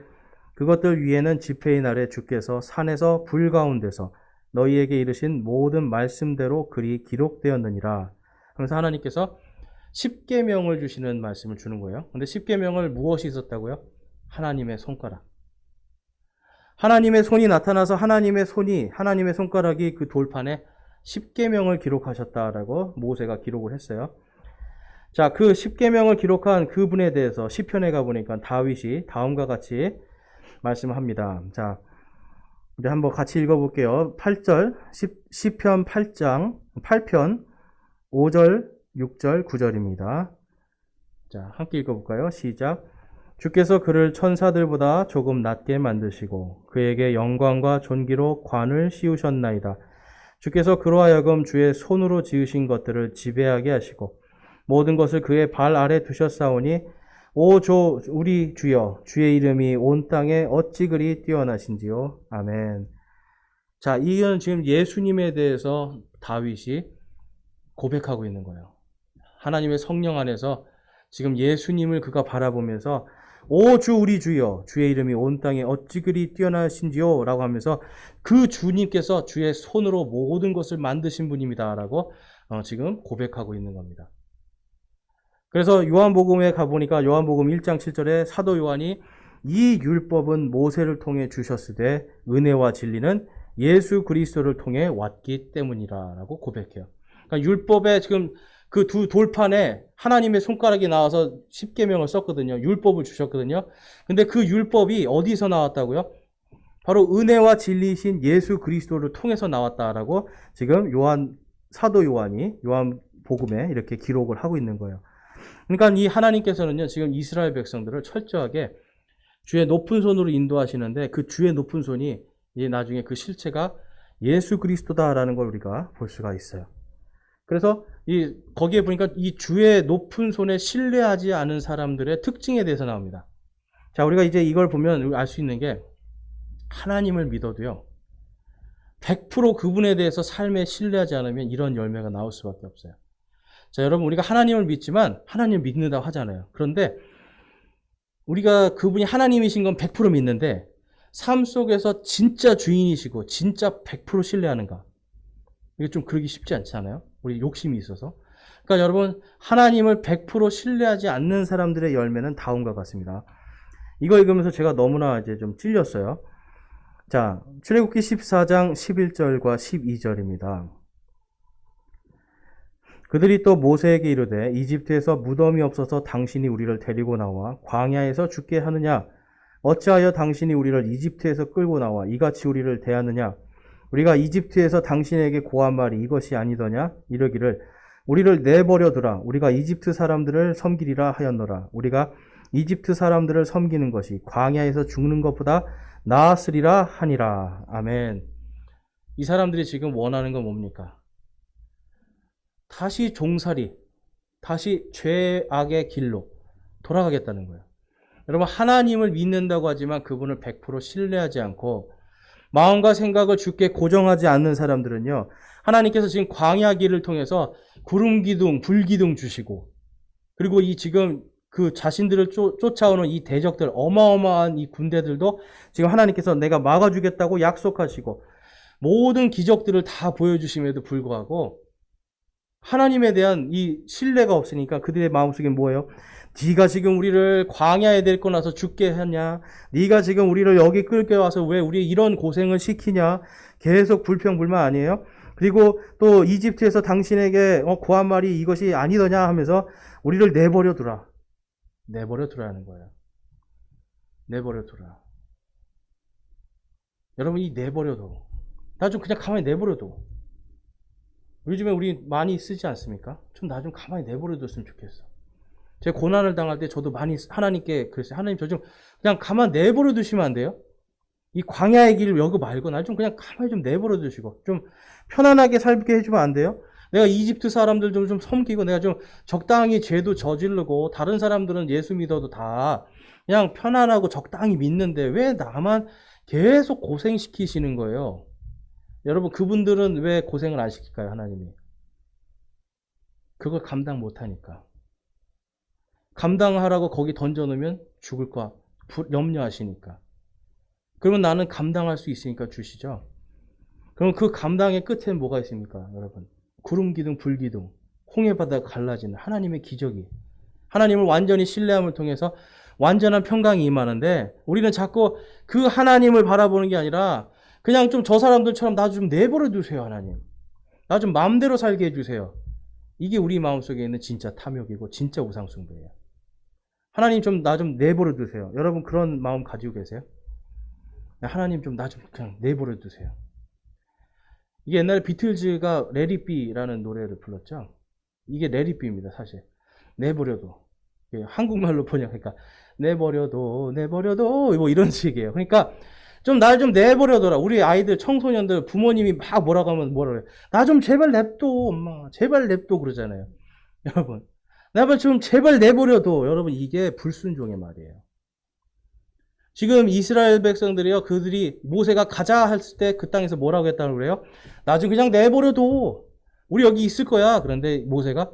그것들 위에는 집회의 날에 주께서 산에서 불 가운데서 너희에게 이르신 모든 말씀대로 글이 기록되었느니라. 하면서 하나님께서 십계명을 주시는 말씀을 주는 거예요. 근데 십계명을 무엇이 있었다고요? 하나님의 손가락. 하나님의 손이 나타나서 하나님의 손가락이 그 돌판에 십계명을 기록하셨다라고 모세가 기록을 했어요. 자, 그 십계명을 기록한 그분에 대해서 시편에 가보니까 다윗이 다음과 같이 말씀합니다. 자, 우리 한번 같이 읽어볼게요. 8절, 시편 8편 5절, 6절, 9절입니다. 자, 함께 읽어볼까요? 시작. 주께서 그를 천사들보다 조금 낮게 만드시고 그에게 영광과 존귀로 관을 씌우셨나이다. 주께서 그로 하여금 주의 손으로 지으신 것들을 지배하게 하시고 모든 것을 그의 발 아래 두셨사오니 우리 주여 주의 이름이 온 땅에 어찌 그리 뛰어나신지요. 아멘. 자, 이건 지금 예수님에 대해서 다윗이 고백하고 있는 거예요. 하나님의 성령 안에서 지금 예수님을 그가 바라보면서 오 주 우리 주여 주의 이름이 온 땅에 어찌 그리 뛰어나신지요 라고 하면서 그 주님께서 주의 손으로 모든 것을 만드신 분입니다 라고 지금 고백하고 있는 겁니다. 그래서 요한복음에 가보니까 요한복음 1장 7절에 사도 요한이 이 율법은 모세를 통해 주셨으되 은혜와 진리는 예수 그리스도를 통해 왔기 때문이라 라고 고백해요. 그러니까 율법에 지금 그 두 돌판에 하나님의 손가락이 나와서 십계명을 썼거든요. 율법을 주셨거든요. 근데 그 율법이 어디서 나왔다고요? 바로 은혜와 진리이신 예수 그리스도를 통해서 나왔다라고 지금 사도 요한이 요한복음에 이렇게 기록을 하고 있는 거예요. 그러니까 이 하나님께서는요, 지금 이스라엘 백성들을 철저하게 주의 높은 손으로 인도하시는데 그 주의 높은 손이 이제 나중에 그 실체가 예수 그리스도다라는 걸 우리가 볼 수가 있어요. 그래서 거기에 보니까 이 주의 높은 손에 신뢰하지 않은 사람들의 특징에 대해서 나옵니다. 자, 우리가 이제 이걸 보면 알 수 있는 게 하나님을 믿어도요, 100% 그분에 대해서 삶에 신뢰하지 않으면 이런 열매가 나올 수밖에 없어요. 자, 여러분, 우리가 하나님을 믿지만 하나님을 믿는다고 하잖아요. 그런데 우리가 그분이 하나님이신 건 100% 믿는데 삶 속에서 진짜 주인이시고 진짜 100% 신뢰하는가? 이게 좀 그러기 쉽지 않잖아요. 우리 욕심이 있어서. 그러니까 여러분, 하나님을 100% 신뢰하지 않는 사람들의 열매는 다음과 같습니다. 이거 읽으면서 제가 너무나 이제 좀 찔렸어요. 자, 출애굽기 14장 11절과 12절입니다. 그들이 또 모세에게 이르되 이집트에서 무덤이 없어서 당신이 우리를 데리고 나와 광야에서 죽게 하느냐? 어찌하여 당신이 우리를 이집트에서 끌고 나와 이같이 우리를 대하느냐? 우리가 이집트에서 당신에게 고한 말이 이것이 아니더냐? 이러기를 우리를 내버려두라. 우리가 이집트 사람들을 섬기리라 하였노라. 우리가 이집트 사람들을 섬기는 것이 광야에서 죽는 것보다 나았으리라 하니라. 아멘. 이 사람들이 지금 원하는 건 뭡니까? 다시 종살이, 다시 죄악의 길로 돌아가겠다는 거예요. 여러분, 하나님을 믿는다고 하지만 그분을 100% 신뢰하지 않고 마음과 생각을 주께 고정하지 않는 사람들은요, 하나님께서 지금 광야 길을 통해서 구름 기둥, 불 기둥 주시고, 그리고 이 지금 그 자신들을 쫓아오는 이 대적들, 어마어마한 이 군대들도 지금 하나님께서 내가 막아주겠다고 약속하시고 모든 기적들을 다 보여주심에도 불구하고 하나님에 대한 이 신뢰가 없으니까 그들의 마음속에 뭐예요? 네가 지금 우리를 광야에 데리고 나서 죽게 하냐? 네가 지금 우리를 여기 끌게 와서 왜 우리 이런 고생을 시키냐? 계속 불평불만 아니에요? 그리고 또 이집트에서 당신에게 고한 말이 이것이 아니더냐 하면서 우리를 내버려 두라. 내버려 두라는 거예요. 내버려 두라. 여러분, 이 내버려둬. 나 좀 그냥 가만히 내버려둬. 요즘에 우리 많이 쓰지 않습니까? 좀 나 좀 가만히 내버려뒀으면 좋겠어. 제가 고난을 당할 때 저도 많이 하나님께 그랬어요. 하나님, 저 좀 그냥 가만히 내버려두시면 안 돼요? 이 광야의 길 여기 말고 나 좀 그냥 가만히 좀 내버려두시고 좀 편안하게 살게 해주면 안 돼요? 내가 이집트 사람들 좀 섬기고 내가 좀 적당히 죄도 저지르고 다른 사람들은 예수 믿어도 다 그냥 편안하고 적당히 믿는데 왜 나만 계속 고생시키시는 거예요? 여러분, 그분들은 왜 고생을 안 시킬까요, 하나님이? 그걸 감당 못하니까. 감당하라고 거기 던져놓으면 죽을까 염려하시니까. 그러면 나는 감당할 수 있으니까 주시죠. 그럼 그 감당의 끝에는 뭐가 있습니까, 여러분? 구름 기둥, 불 기둥, 홍해 바다가 갈라지는 하나님의 기적이, 하나님을 완전히 신뢰함을 통해서 완전한 평강이 임하는데 우리는 자꾸 그 하나님을 바라보는 게 아니라 그냥 좀 저 사람들처럼 나 좀 내버려 두세요, 하나님. 나 좀 마음대로 살게 해주세요. 이게 우리 마음속에 있는 진짜 탐욕이고 진짜 우상숭배예요. 하나님 좀 나 좀 내버려 두세요. 여러분 그런 마음 가지고 계세요? 하나님 좀 나 좀 그냥 내버려 두세요. 이게 옛날에 비틀즈가 레리비라는 노래를 불렀죠. 이게 레리비입니다, 사실. 내버려둬. 한국말로 번역하니까 내버려둬, 내버려둬 뭐 이런 식이에요. 그러니까 좀 날 좀 내버려둬라. 우리 아이들, 청소년들, 부모님이 막 뭐라고 하면 뭐라 그래. 나 좀 제발 냅둬, 엄마. 제발 냅둬 그러잖아요. 여러분. 나 좀 제발 내버려둬. 여러분, 이게 불순종의 말이에요. 지금 이스라엘 백성들이요, 그들이 모세가 가자 했을 때 그 땅에서 뭐라고 했다고 그래요? 나 좀 그냥 내버려둬. 우리 여기 있을 거야. 그런데 모세가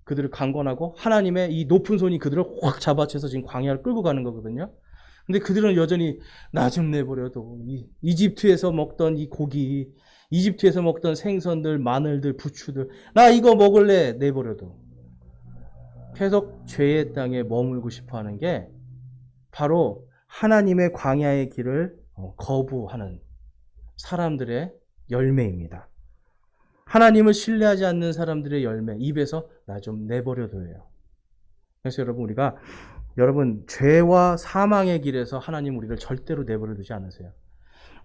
그들을 강권하고 하나님의 이 높은 손이 그들을 확 잡아채서 지금 광야를 끌고 가는 거거든요. 근데 그들은 여전히 나 좀 내버려둬. 이집트에서 먹던 이 고기, 이집트에서 먹던 생선들, 마늘들, 부추들, 나 이거 먹을래. 내버려둬. 계속 죄의 땅에 머물고 싶어하는 게 바로 하나님의 광야의 길을 거부하는 사람들의 열매입니다. 하나님을 신뢰하지 않는 사람들의 열매, 입에서 나 좀 내버려둬요. 그래서 여러분 죄와 사망의 길에서 하나님 우리를 절대로 내버려두지 않으세요.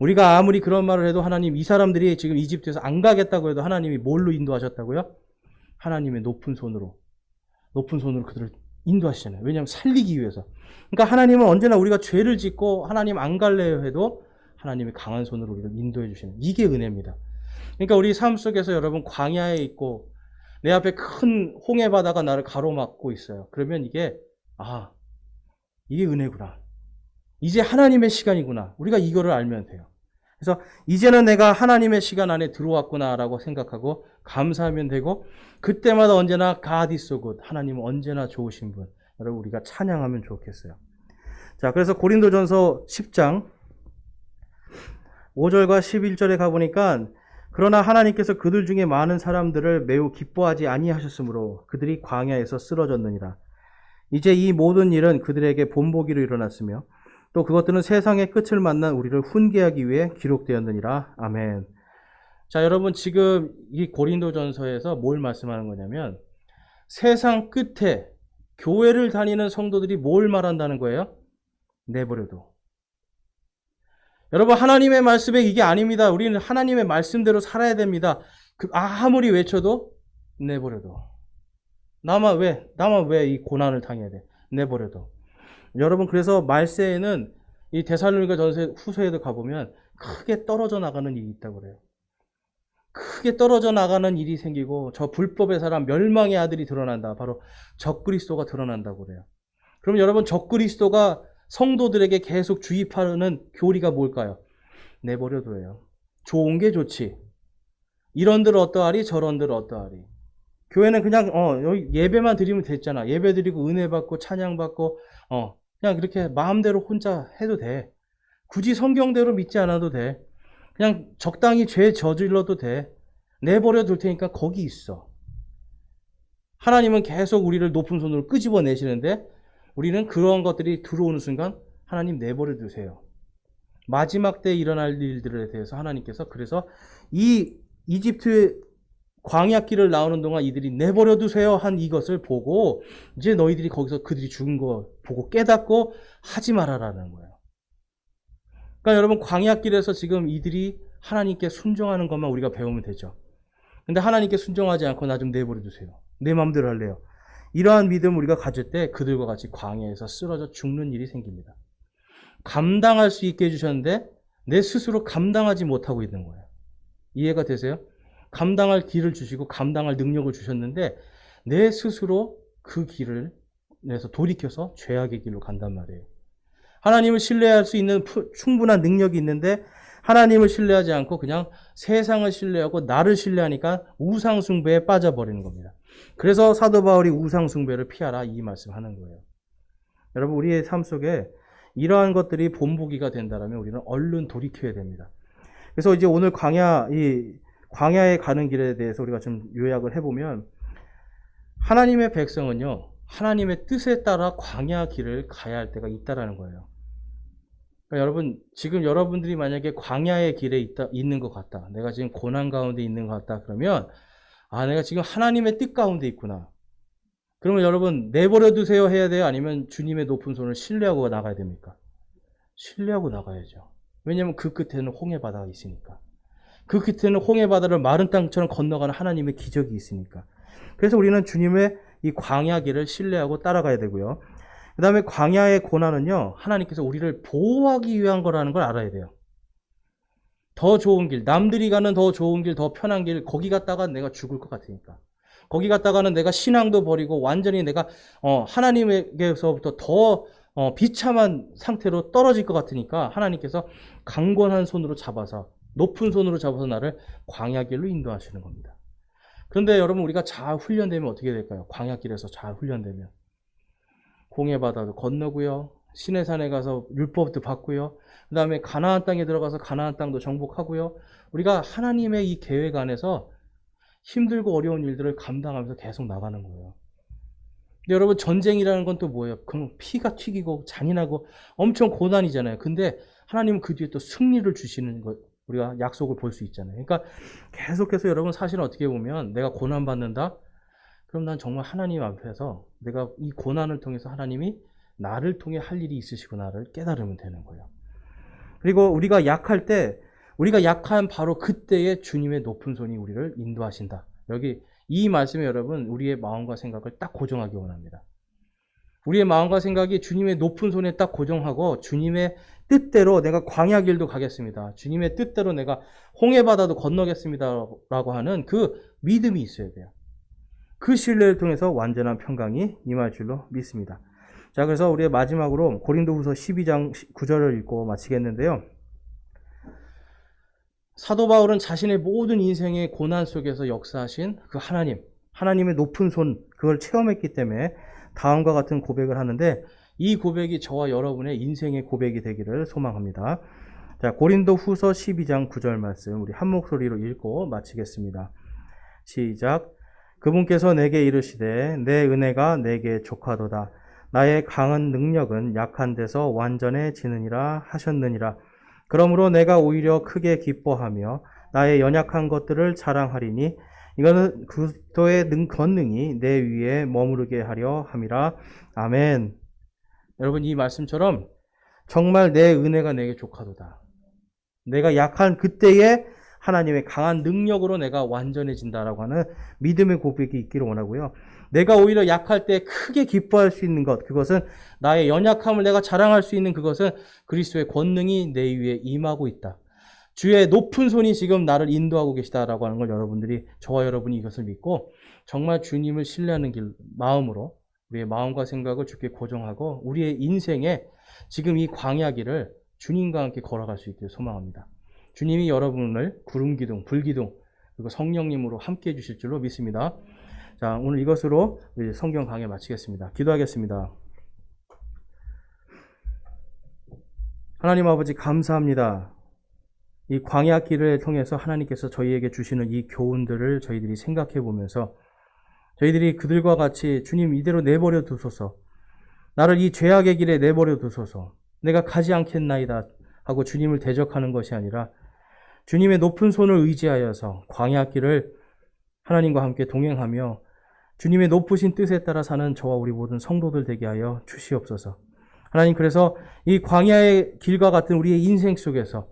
우리가 아무리 그런 말을 해도 하나님, 이 사람들이 지금 이집트에서 안 가겠다고 해도 하나님이 뭘로 인도하셨다고요? 하나님의 높은 손으로 그들을 인도하시잖아요. 왜냐하면 살리기 위해서. 그러니까 하나님은 언제나 우리가 죄를 짓고 하나님 안 갈래요 해도 하나님이 강한 손으로 우리를 인도해 주시는, 이게 은혜입니다. 그러니까 우리 삶 속에서 여러분 광야에 있고 내 앞에 큰 홍해 바다가 나를 가로막고 있어요. 그러면 이게 은혜구나. 이제 하나님의 시간이구나. 우리가 이거를 알면 돼요. 그래서 이제는 내가 하나님의 시간 안에 들어왔구나라고 생각하고 감사하면 되고, 그때마다 언제나 God is so good. 하나님은 언제나 좋으신 분. 여러분 우리가 찬양하면 좋겠어요. 자, 그래서 고린도전서 10장 5절과 11절에 가보니까, 그러나 하나님께서 그들 중에 많은 사람들을 매우 기뻐하지 아니하셨으므로 그들이 광야에서 쓰러졌느니라. 이제 이 모든 일은 그들에게 본보기로 일어났으며 또 그것들은 세상의 끝을 만난 우리를 훈계하기 위해 기록되었느니라. 아멘. 자, 여러분 지금 이 고린도전서에서 뭘 말씀하는 거냐면, 세상 끝에 교회를 다니는 성도들이 뭘 말한다는 거예요? 내버려둬. 여러분 하나님의 말씀에 이게 아닙니다. 우리는 하나님의 말씀대로 살아야 됩니다. 아무리 외쳐도 내버려둬. 나만 왜 이 고난을 당해야 돼? 내버려둬. 여러분 그래서 말세에는 이 데살로니가 전서 후서에도 가보면 크게 떨어져 나가는 일이 있다고 그래요. 크게 떨어져 나가는 일이 생기고 저 불법의 사람 멸망의 아들이 드러난다. 바로 적그리스도가 드러난다고 그래요. 그럼 여러분 적그리스도가 성도들에게 계속 주입하는 교리가 뭘까요? 내버려둬요. 좋은 게 좋지. 이런들 어떠하리 저런들 어떠하리. 교회는 그냥 여기 예배만 드리면 됐잖아. 예배 드리고 은혜 받고 찬양 받고 그냥 그렇게 마음대로 혼자 해도 돼. 굳이 성경대로 믿지 않아도 돼. 그냥 적당히 죄 저질러도 돼. 내버려 둘 테니까 거기 있어. 하나님은 계속 우리를 높은 손으로 끄집어 내시는데 우리는 그런 것들이 들어오는 순간 하나님 내버려 두세요. 마지막 때 일어날 일들에 대해서 하나님께서 그래서 이 이집트의 광야길을 나오는 동안 이들이 내버려 두세요 한 이것을 보고 이제 너희들이 거기서 그들이 죽은 거 보고 깨닫고 하지 말아라는 거예요. 그러니까 여러분 광야길에서 지금 이들이 하나님께 순종하는 것만 우리가 배우면 되죠. 근데 하나님께 순종하지 않고 나 좀 내버려 두세요. 내 마음대로 할래요. 이러한 믿음을 우리가 가질 때 그들과 같이 광야에서 쓰러져 죽는 일이 생깁니다. 감당할 수 있게 해주셨는데 내 스스로 감당하지 못하고 있는 거예요. 이해가 되세요? 감당할 길을 주시고 감당할 능력을 주셨는데 내 스스로 그 길을 내서 돌이켜서 죄악의 길로 간단 말이에요. 하나님을 신뢰할 수 있는 충분한 능력이 있는데 하나님을 신뢰하지 않고 그냥 세상을 신뢰하고 나를 신뢰하니까 우상숭배에 빠져버리는 겁니다. 그래서 사도 바울이 우상숭배를 피하라 이 말씀하는 거예요. 여러분 우리의 삶 속에 이러한 것들이 본보기가 된다면 우리는 얼른 돌이켜야 됩니다. 그래서 이제 오늘 광야에 가는 길에 대해서 우리가 좀 요약을 해보면, 하나님의 백성은요 하나님의 뜻에 따라 광야 길을 가야 할 때가 있다라는 거예요. 그러니까 여러분 지금 여러분들이 만약에 광야의 길에 있는 것 같다, 내가 지금 고난 가운데 있는 것 같다 그러면 내가 지금 하나님의 뜻 가운데 있구나. 그러면 여러분 내버려 두세요 해야 돼요? 아니면 주님의 높은 손을 신뢰하고 나가야 됩니까? 신뢰하고 나가야죠. 왜냐하면 그 끝에는 홍해 바다가 있으니까. 그 끝에는 홍해 바다를 마른 땅처럼 건너가는 하나님의 기적이 있으니까. 그래서 우리는 주님의 이 광야 길을 신뢰하고 따라가야 되고요. 그 다음에 광야의 고난은요 하나님께서 우리를 보호하기 위한 거라는 걸 알아야 돼요. 더 좋은 길, 남들이 가는 더 좋은 길, 더 편한 길, 거기 갔다가 내가 죽을 것 같으니까. 거기 갔다가는 내가 신앙도 버리고 완전히 내가 하나님에게서부터 더 비참한 상태로 떨어질 것 같으니까 하나님께서 강권한 손으로 잡아서, 높은 손으로 잡아서 나를 광야길로 인도하시는 겁니다. 그런데 여러분 우리가 잘 훈련되면 어떻게 될까요? 광야길에서 잘 훈련되면 홍해 바다도 건너고요, 시내산에 가서 율법도 받고요, 그 다음에 가나안 땅에 들어가서 가나안 땅도 정복하고요. 우리가 하나님의 이 계획 안에서 힘들고 어려운 일들을 감당하면서 계속 나가는 거예요. 근데 여러분 전쟁이라는 건 또 뭐예요? 그럼 피가 튀기고 잔인하고 엄청 고난이잖아요. 근데 하나님은 그 뒤에 또 승리를 주시는 우리가 약속을 볼 수 있잖아요. 그러니까 계속해서 여러분 사실은 어떻게 보면 내가 고난받는다? 그럼 난 정말 하나님 앞에서 내가 이 고난을 통해서 하나님이 나를 통해 할 일이 있으시구나를 깨달으면 되는 거예요. 그리고 우리가 약할 때, 우리가 약한 바로 그때에 주님의 높은 손이 우리를 인도하신다. 여기 이 말씀에 여러분 우리의 마음과 생각을 딱 고정하기 원합니다. 우리의 마음과 생각이 주님의 높은 손에 딱 고정하고 주님의 뜻대로 내가 광야 길도 가겠습니다. 주님의 뜻대로 내가 홍해 바다도 건너겠습니다. 라고 하는 그 믿음이 있어야 돼요. 그 신뢰를 통해서 완전한 평강이 임할 줄로 믿습니다. 자, 그래서 우리의 마지막으로 고린도후서 12장 9절을 읽고 마치겠는데요. 사도 바울은 자신의 모든 인생의 고난 속에서 역사하신 그 하나님의 높은 손, 그걸 체험했기 때문에 다음과 같은 고백을 하는데 이 고백이 저와 여러분의 인생의 고백이 되기를 소망합니다. 자, 고린도후서 12장 9절 말씀 우리 한 목소리로 읽고 마치겠습니다. 시작. 그분께서 내게 이르시되 내 은혜가 내게 족하도다. 나의 강한 능력은 약한 데서 완전해지느니라 하셨느니라. 그러므로 내가 오히려 크게 기뻐하며 나의 연약한 것들을 자랑하리니 이거는 그리스도의 권능이 내 위에 머무르게 하려 함이라. 아멘. 여러분 이 말씀처럼 정말 내 은혜가 내게 족하도다. 내가 약한 그때에 하나님의 강한 능력으로 내가 완전해진다라고 하는 믿음의 고백이 있기를 원하고요. 내가 오히려 약할 때 크게 기뻐할 수 있는 것, 그것은 나의 연약함을 내가 자랑할 수 있는 그것은 그리스도의 권능이 내 위에 임하고 있다. 주의 높은 손이 지금 나를 인도하고 계시다라고 하는 걸 여러분들이, 저와 여러분이 이것을 믿고 정말 주님을 신뢰하는 길, 마음으로 우리의 마음과 생각을 주께 고정하고 우리의 인생에 지금 이 광야 길을 주님과 함께 걸어갈 수 있기를 소망합니다. 주님이 여러분을 구름기둥, 불기둥, 그리고 성령님으로 함께 해주실 줄로 믿습니다. 자, 오늘 이것으로 성경 강의 마치겠습니다. 기도하겠습니다. 하나님 아버지 감사합니다. 이 광야 길을 통해서 하나님께서 저희에게 주시는 이 교훈들을 저희들이 생각해 보면서 저희들이 그들과 같이 주님 이대로 내버려 두소서, 나를 이 죄악의 길에 내버려 두소서, 내가 가지 않겠나이다 하고 주님을 대적하는 것이 아니라 주님의 높은 손을 의지하여서 광야 길을 하나님과 함께 동행하며 주님의 높으신 뜻에 따라 사는 저와 우리 모든 성도들 되게 하여 주시옵소서. 하나님, 그래서 이 광야의 길과 같은 우리의 인생 속에서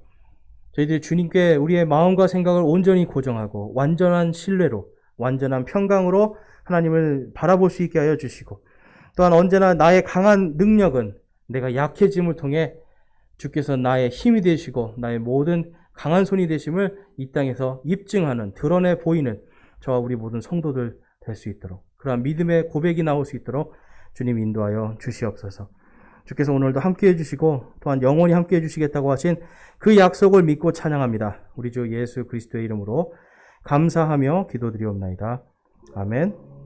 저희들이 주님께 우리의 마음과 생각을 온전히 고정하고 완전한 신뢰로, 완전한 평강으로 하나님을 바라볼 수 있게 하여 주시고, 또한 언제나 나의 강한 능력은 내가 약해짐을 통해 주께서 나의 힘이 되시고 나의 모든 강한 손이 되심을 이 땅에서 입증하는, 드러내 보이는 저와 우리 모든 성도들 될 수 있도록, 그러한 믿음의 고백이 나올 수 있도록 주님 인도하여 주시옵소서. 주께서 오늘도 함께해 주시고 또한 영원히 함께해 주시겠다고 하신 그 약속을 믿고 찬양합니다. 우리 주 예수 그리스도의 이름으로 감사하며 기도드리옵나이다. 아멘.